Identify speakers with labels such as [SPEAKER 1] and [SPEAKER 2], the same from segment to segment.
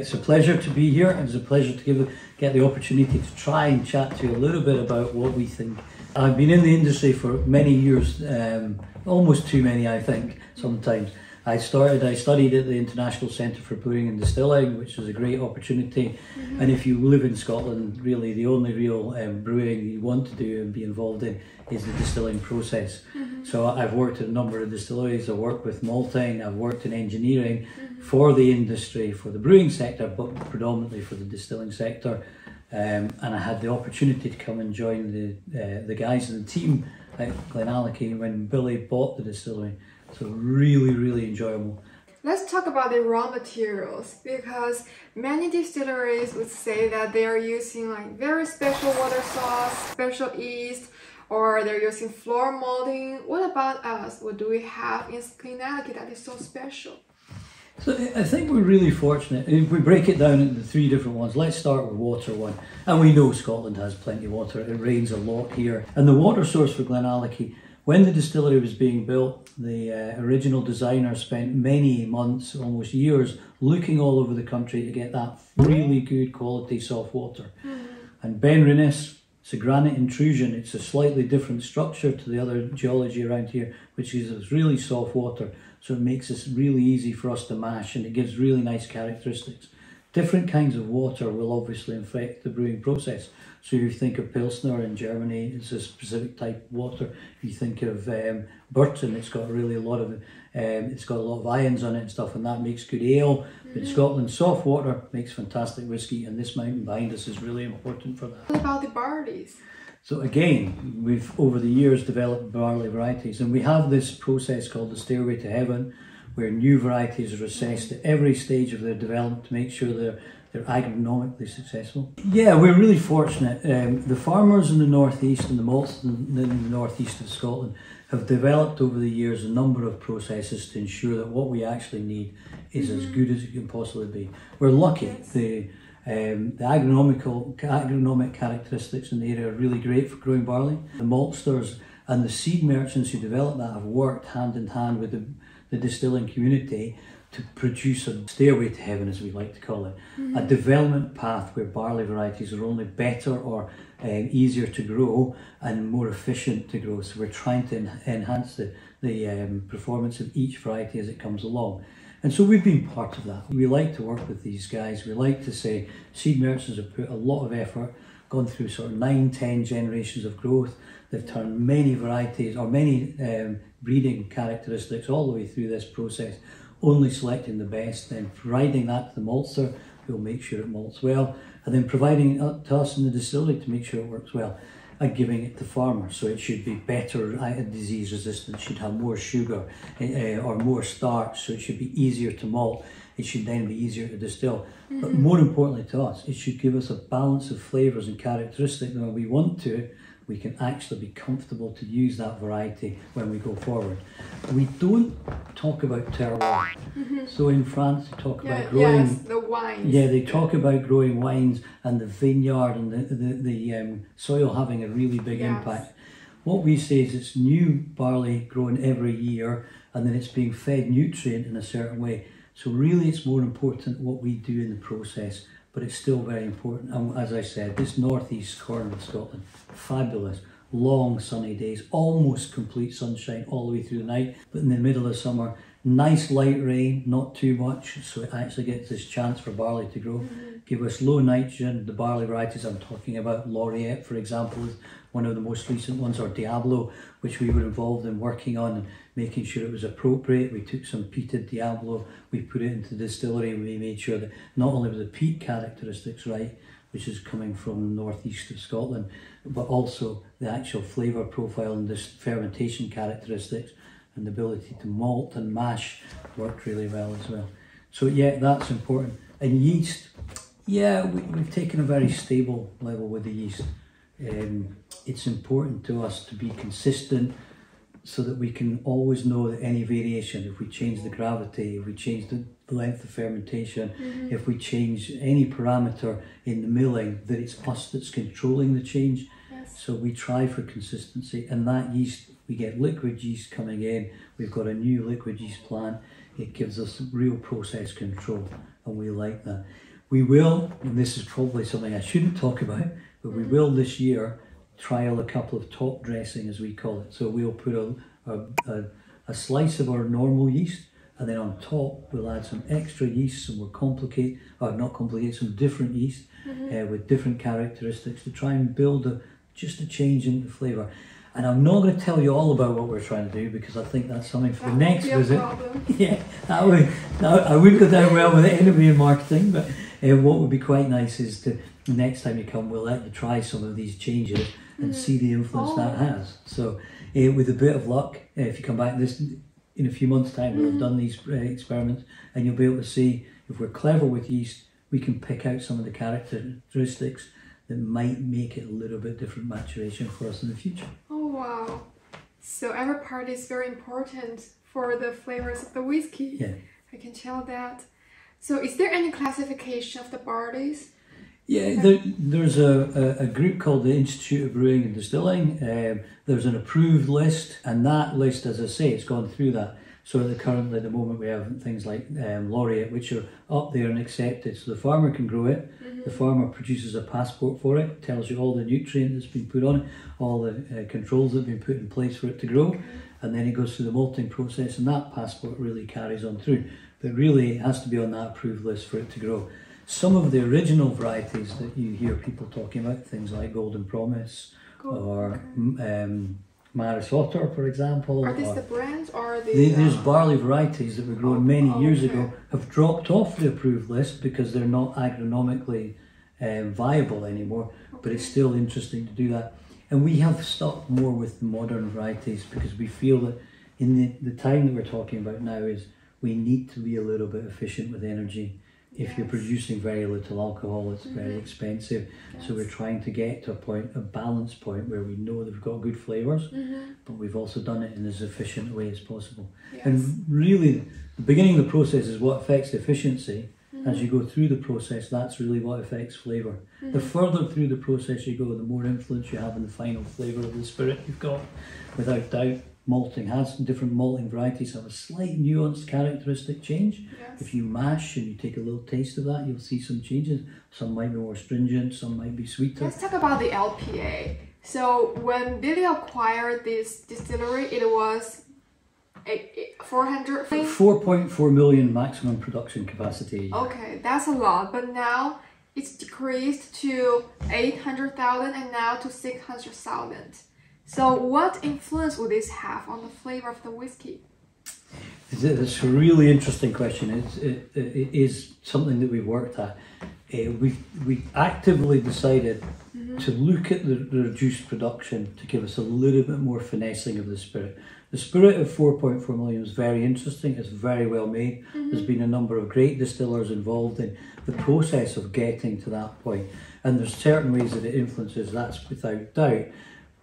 [SPEAKER 1] it's a pleasure to be here, and it's a pleasure to get the opportunity to try and chat to you a little bit about what we think. I've been in the industry for many years, almost too many I think sometimes. I studied at the International Centre for Brewing and Distilling, which was a great opportunity. And if you live in Scotland, really the only real brewing you want to do and be involved in is the distilling process. So I've worked at a number of distilleries, I've worked with malting, I've worked in engineering for the industry, for the brewing sector, but predominantly for the distilling sector. And I had the opportunity to come and join the guys in the team at Glenallachie when Billy bought the distillery. So really enjoyable.
[SPEAKER 2] Let's talk about the raw materials, because many distilleries would say that they are using like very special water sauce, special yeast, or they're using floor molding. What about us? What do we have in Glenallachie that is so special?
[SPEAKER 1] So I think we're really fortunate. If we break it down into three different ones, let's start with water one. And we know Scotland has plenty of water. It rains a lot here. And the water source for Glenallachie, when the distillery was being built, the original designer spent many months, almost years, looking all over the country to get that really good quality soft water. And Ben Rennes, it's a granite intrusion. It's a slightly different structure to the other geology around here, which is really soft water. So it makes it really easy for us to mash, and it gives really nice characteristics. Different kinds of water will obviously affect the brewing process. So if you think of Pilsner in Germany, it's a specific type of water. If you think of Burton, it's got really a lot of ions on it and stuff, and that makes good ale. But in Scotland, soft water makes fantastic whiskey, and this mountain behind us is really important for that.
[SPEAKER 2] What about the barleys?
[SPEAKER 1] So again, we've over the years developed barley varieties, and we have this process called the Stairway to Heaven, where new varieties are assessed at every stage of their development to make sure they're agronomically successful. Yeah, we're really fortunate. The farmers in the northeast and the malts in the northeast of Scotland have developed over the years a number of processes to ensure that what we actually need is as good as it can possibly be. We're lucky.
[SPEAKER 2] Yes.
[SPEAKER 1] The agronomic characteristics in the area are really great for growing barley. The maltsters and the seed merchants who develop that have worked hand in hand with the distilling community to produce a stairway to heaven, as we like to call it, a development path where barley varieties are only better or easier to grow and more efficient to grow. So we're trying to enhance the performance of each variety as it comes along. And so we've been part of that. We like to work with these guys. We like to say seed merchants have put a lot of effort, gone through sort of 9-10 generations of growth. They've turned many varieties or many breeding characteristics all the way through this process, only selecting the best, then providing that to the maltster who will make sure it malts well, and then providing it to us in the distillery to make sure it works well, and giving it to farmers. So it should be better disease resistant, should have more sugar or more starch, so it should be easier to malt. It should then be easier to distill. But more importantly to us, it should give us a balance of flavours and characteristics that when we want to, we can actually be comfortable to use that variety when we go forward. We don't talk about terroir. So in France, they talk about growing...
[SPEAKER 2] Yes, the wines.
[SPEAKER 1] Yeah, they talk about growing wines and the vineyard and the soil having a really big impact. What we say is it's new barley grown every year, and then it's being fed nutrient in a certain way. So really it's more important what we do in the process, but it's still very important. And as I said, this northeast corner of Scotland, fabulous, long sunny days, almost complete sunshine all the way through the night, but in the middle of summer, nice light rain, not too much, so it actually gets this chance for barley to grow. Give us low nitrogen. The barley varieties I'm talking about, Laureate for example, is one of the most recent ones, or Diablo, which we were involved in working on and making sure it was appropriate. We took some peated Diablo, we put it into the distillery, and we made sure that not only were the peat characteristics right, which is coming from the northeast of Scotland, but also the actual flavour profile and this fermentation characteristics and the ability to malt and mash worked really well as well. So yeah, that's important. And yeast, yeah, we've taken a very stable level with the yeast. It's important to us to be consistent so that we can always know that any variation, if we change the gravity, if we change the length of fermentation, if we change any parameter in the milling, that it's us that's controlling the change. So we try for consistency, and that yeast, we get liquid yeast coming in. We've got a new liquid yeast plant. It gives us real process control, and we like that. We will, and this is probably something I shouldn't talk about, but we will this year trial a couple of top dressing, as we call it. So we'll put a slice of our normal yeast, and then on top we'll add some extra yeast, some more some different yeast with different characteristics to try and build just a change in the flavour. And I'm not going to tell you all about what we're trying to do, because I think that's something for the next visit. Yeah, I wouldn't go down well with anybody in marketing, but what would be quite nice is to, the next time you come, we'll let you try some of these changes and see the influence that has. So with a bit of luck, if you come back in a few months' time, we'll have done these experiments, and you'll be able to see if we're clever with yeast, we can pick out some of the characteristics that might make it a little bit different maturation for us in the future.
[SPEAKER 2] Oh wow! So every part is very important for the flavors of the whiskey.
[SPEAKER 1] Yeah,
[SPEAKER 2] I can tell that. So is there any classification of the barleys?
[SPEAKER 1] Yeah, there's a group called the Institute of Brewing and Distilling. There's an approved list, and that list, as I say, it's gone through that. So currently at the moment we have things like Laureate, which are up there and accepted. So the farmer can grow it, the farmer produces a passport for it, tells you all the nutrient that's been put on it, all the controls that have been put in place for it to grow, and then it goes through the malting process, and that passport really carries on through. But really it has to be on that approved list for it to grow. Some of the original varieties that you hear people talking about, things like Golden Promise or Maris Otter, for example.
[SPEAKER 2] Are these the brands or the...
[SPEAKER 1] There's barley varieties that were grown many years ago, have dropped off the approved list because they're not agronomically viable anymore, but it's still interesting to do that. And we have stuck more with the modern varieties because we feel that in the time that we're talking about now is we need to be a little bit efficient with energy. If you're producing very little alcohol, it's very expensive. So we're trying to get to a balance point where we know they've got good flavours, but we've also done it in as efficient a way as possible. And really, the beginning of the process is what affects efficiency. As you go through the process, that's really what affects flavour. The further through the process you go, the more influence you have on the final flavour of the spirit you've got. Without doubt, malting has different malting varieties have a slight nuanced characteristic change. If you mash and you take a little taste of that, you'll see some changes. Some might be more stringent, some might be sweeter.
[SPEAKER 2] Let's talk about the LPA. So when Billy acquired this distillery, it was
[SPEAKER 1] 4.4 million maximum production capacity.
[SPEAKER 2] Okay, that's a lot, but now it's decreased to 800,000 and now to 600,000. So what influence would this have on the flavor of the whiskey?
[SPEAKER 1] It's a really interesting question. It is something that we've worked at. We actively decided to look at the reduced production to give us a little bit more finessing of the spirit. The spirit of 4.4 million is very interesting. It's very well made. There's been a number of great distillers involved in the process of getting to that point. And there's certain ways that it influences, that's without doubt.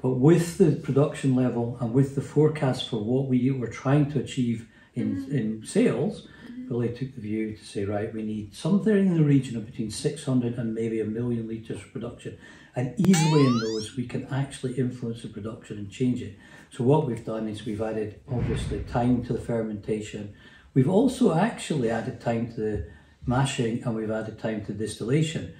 [SPEAKER 1] But with the production level and with the forecast for what we were trying to achieve in sales, Billy took the view to say, right, we need something in the region of between 600 and maybe 1 million litres of production. And easily in those, we can actually influence the production and change it. So what we've done is we've added, obviously, time to the fermentation. We've also actually added time to the mashing, and we've added time to distillation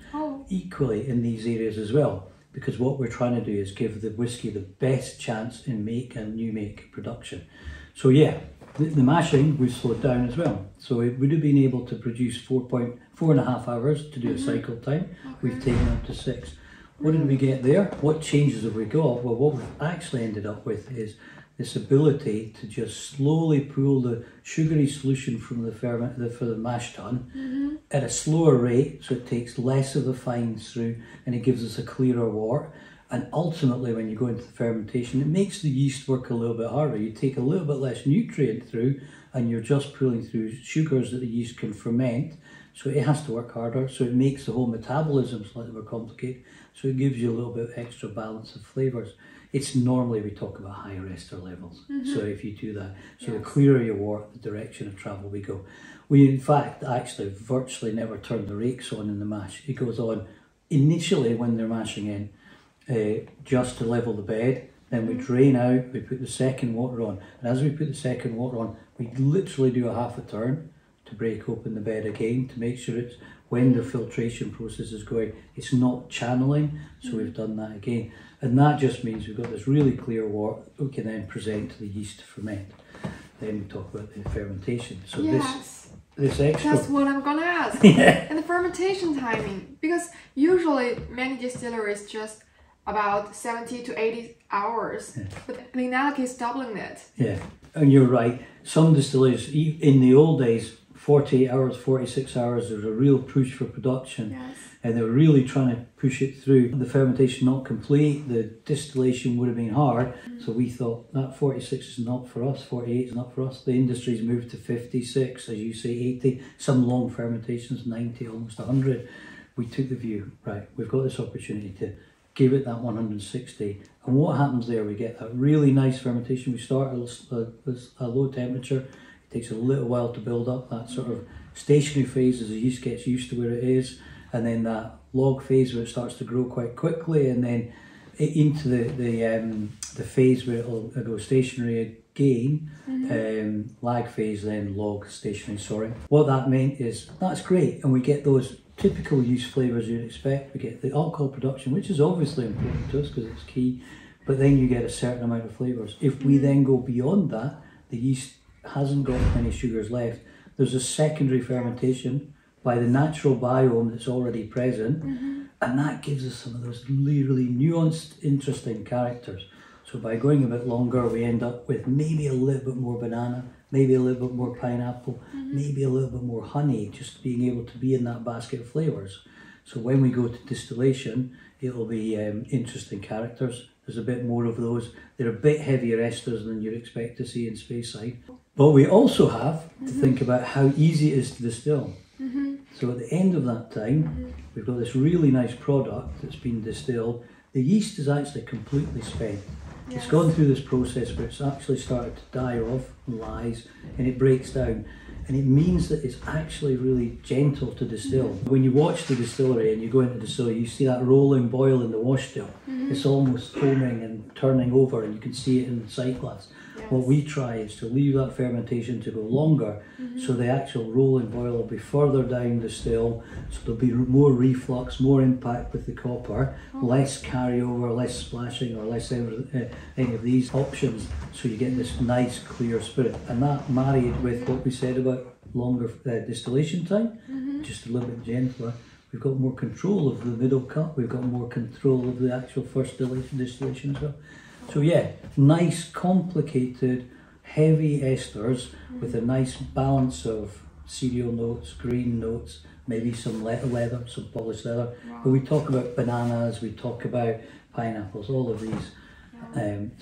[SPEAKER 1] equally in these areas as well. Because what we're trying to do is give the whiskey the best chance in make and new make production. So yeah, the mashing we've slowed down as well. So it would have been able to produce 4.5 hours to do a cycle time. We've taken it up to 6. What did we get there? What changes have we got? Well, what we've actually ended up with is this ability to just slowly pull the sugary solution from the for the mash tun at a slower rate, so it takes less of the fines through and it gives us a clearer wort. And ultimately, when you go into the fermentation, it makes the yeast work a little bit harder. You take a little bit less nutrient through and you're just pulling through sugars that the yeast can ferment. So it has to work harder. So it makes the whole metabolism slightly more complicated. So it gives you a little bit extra balance of flavours. It's normally we talk about higher ester levels. So if you do that, so the clearer your wort, the direction of travel we go. We in fact actually virtually never turn the rakes on in the mash. It goes on initially when they're mashing in, just to level the bed. Then we drain out, we put the second water on. And as we put the second water on, we literally do a half a turn to break open the bed again to make sure it's when the filtration process is going, it's not channeling. So we've done that again. And that just means we've got this really clear wort that we can then present to the yeast to ferment. Then we talk about the fermentation. So this extra...
[SPEAKER 2] That's what I'm gonna ask.
[SPEAKER 1] Yeah.
[SPEAKER 2] And the fermentation timing, because usually many distilleries just about 70 to 80 hours, but in that case doubling it.
[SPEAKER 1] Yeah, and you're right. Some distilleries, in the old days, 48 hours, 46 hours, there was a real push for production.
[SPEAKER 2] Yes.
[SPEAKER 1] And they were really trying to push it through. The fermentation not complete, the distillation would have been hard. So we thought that 46 is not for us, 48 is not for us. The industry's moved to 56, as you say, 80, some long fermentations, 90, almost 100. We took the view, right, we've got this opportunity to give it that 160. And what happens there, we get that really nice fermentation. We start at a low temperature. It takes a little while to build up that sort of stationary phase as the yeast gets used to where it is. And then that log phase where it starts to grow quite quickly, and then into the phase where it'll go stationary again, lag phase, then log, stationary, sorry. What that meant is, that's great, and we get those typical yeast flavours you'd expect. We get the alcohol production, which is obviously important to us because it's key, but then you get a certain amount of flavours. If we then go beyond that, the yeast hasn't got many sugars left. There's a secondary fermentation by the natural biome that's already present, and that gives us some of those really nuanced, interesting characters. So by going a bit longer, we end up with maybe a little bit more banana, maybe a little bit more pineapple, maybe a little bit more honey, just being able to be in that basket of flavours. So when we go to distillation, it'll be interesting characters. There's a bit more of those. They're a bit heavier esters than you'd expect to see in Speyside. But we also have to think about how easy it is to distill. So at the end of that time, we've got this really nice product that's been distilled. The yeast is actually completely spent. It's gone through this process where it's actually started to die off and lies, and it breaks down. And it means that it's actually really gentle to distill. When you watch the distillery and you go into the distillery, you see that rolling boil in the wash tub. It's almost foaming and turning over, and you can see it in the sight glass. What we try is to leave that fermentation to go longer, so the actual rolling boil will be further down the still, so there'll be more reflux, more impact with the copper, less carryover, less splashing, or less any of these options, so you get this nice clear spirit. And that married with what we said about longer distillation time, just a little bit gentler, we've got more control of the middle cut, we've got more control of the actual first distillation as well. So yeah, nice, complicated, heavy esters with a nice balance of cereal notes, green notes, maybe some leather, some polished leather. But we talk about bananas, we talk about pineapples, all of these.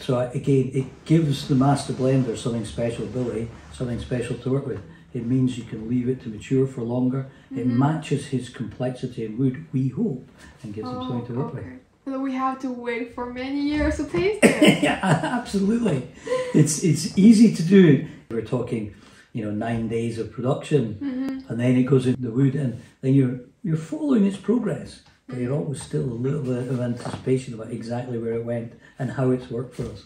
[SPEAKER 1] So again, it gives the master blender something special, Billy, something special to work with. It means you can leave it to mature for longer. It matches his complexity and wood, we hope, and gives him something to work with.
[SPEAKER 2] So we have to wait for many years to taste it.
[SPEAKER 1] Yeah, absolutely. It's easy to do. We're talking, 9 days of production, and then it goes into the wood, and then you're following its progress, but you're always still a little bit of anticipation about exactly where it went and how it's worked for us.